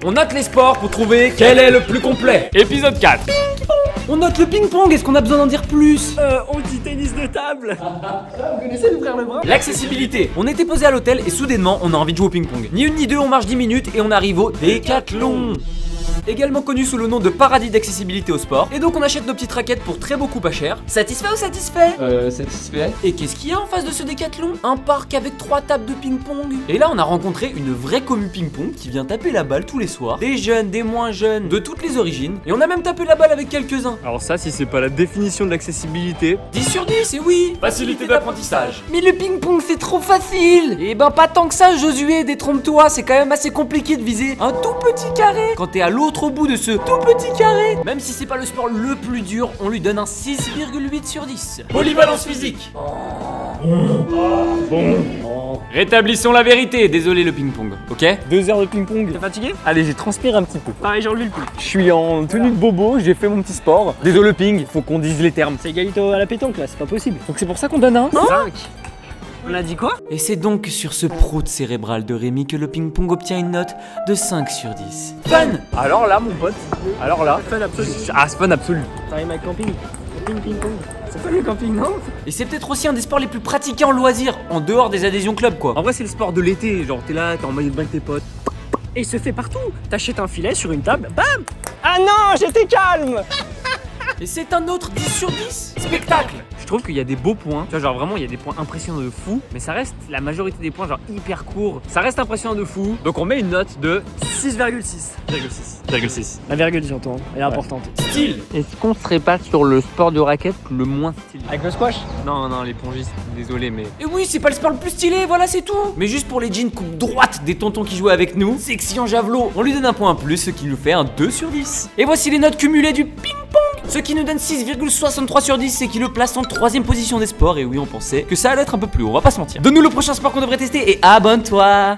On note les sports pour trouver quel est le plus complet. Épisode 4. On note le ping-pong, est-ce qu'on a besoin d'en dire plus? On dit tennis de table. Vous connaissez le frère Lebrun? L'accessibilité. On était posé à l'hôtel et soudainement on a envie de jouer au ping-pong. Ni une ni deux, on marche 10 minutes et on arrive au Décathlon. Également connu sous le nom de paradis d'accessibilité au sport. Et donc on achète nos petites raquettes pour très beaucoup pas cher. Satisfait ou satisfait? Satisfait. Et qu'est-ce qu'il y a en face de ce Décathlon? Un parc avec 3 tables de ping-pong. Et là on a rencontré une vraie commu ping-pong qui vient taper la balle tous les soirs. Des jeunes, des moins jeunes, de toutes les origines. Et on a même tapé la balle avec quelques-uns. Alors ça, si c'est pas la définition de l'accessibilité. 10 sur 10, et oui. Facilité d'apprentissage. Mais le ping-pong c'est trop facile. Eh ben pas tant que ça Josué, détrompe-toi, c'est quand même assez compliqué de viser un tout petit carré quand t'es à l'autre bout de ce tout petit carré. Même si c'est pas le sport le plus dur, on lui donne un 6,8 sur 10. Polyvalence physique. Rétablissons la vérité, désolé le ping-pong, ok? 2 heures de ping-pong. T'es fatigué? Allez, j'ai transpiré un petit peu. Pareil, j'ai enlevé le pull. Je suis en tenue de bobo, j'ai fait mon petit sport. Désolé le ping, faut qu'on dise les termes. C'est égalité à la pétanque là, c'est pas possible. Donc c'est pour ça qu'on donne un 5. On a dit quoi? Et c'est donc sur ce prout cérébral de Rémi que le ping-pong obtient une note de 5 sur 10. Fun! Alors là, mon pote. Alors là. Fun absolu. Ah, c'est fun absolu. Ça rime avec camping. Ping-pong. C'est fun le camping, non? Et c'est peut-être aussi un des sports les plus pratiqués en loisir, en dehors des adhésions club quoi. En vrai, c'est le sport de l'été. Genre, t'es là, t'es en maillot de bain avec tes potes. Et il se fait partout. T'achètes un filet sur une table, bam! Ah non, j'étais calme! Et c'est un autre 10 sur 10. Spectacle! Je trouve qu'il y a des beaux points, tu vois, genre vraiment il y a des points impressionnants de fou, mais ça reste la majorité des points genre hyper courts, ça reste impressionnant de fou, donc on met une note de 6,6. La virgule surtout, elle est importante. Style! Est-ce qu'on serait pas sur le sport de raquette le moins stylé? Avec le squash? Non, les pongistes, désolé mais... Et oui, c'est pas le sport le plus stylé, voilà c'est tout. Mais juste pour les jeans coupe droite des tontons qui jouaient avec nous, sexy en javelot, on lui donne un point en plus, ce qui nous fait un 2 sur 10. Et voici les notes cumulées du ping-pong, ce qui nous donne 6,63 sur 10 et qui le place en 3ème position des sports. Et oui, on pensait que ça allait être un peu plus haut, on va pas se mentir. Donne-nous le prochain sport qu'on devrait tester et abonne-toi.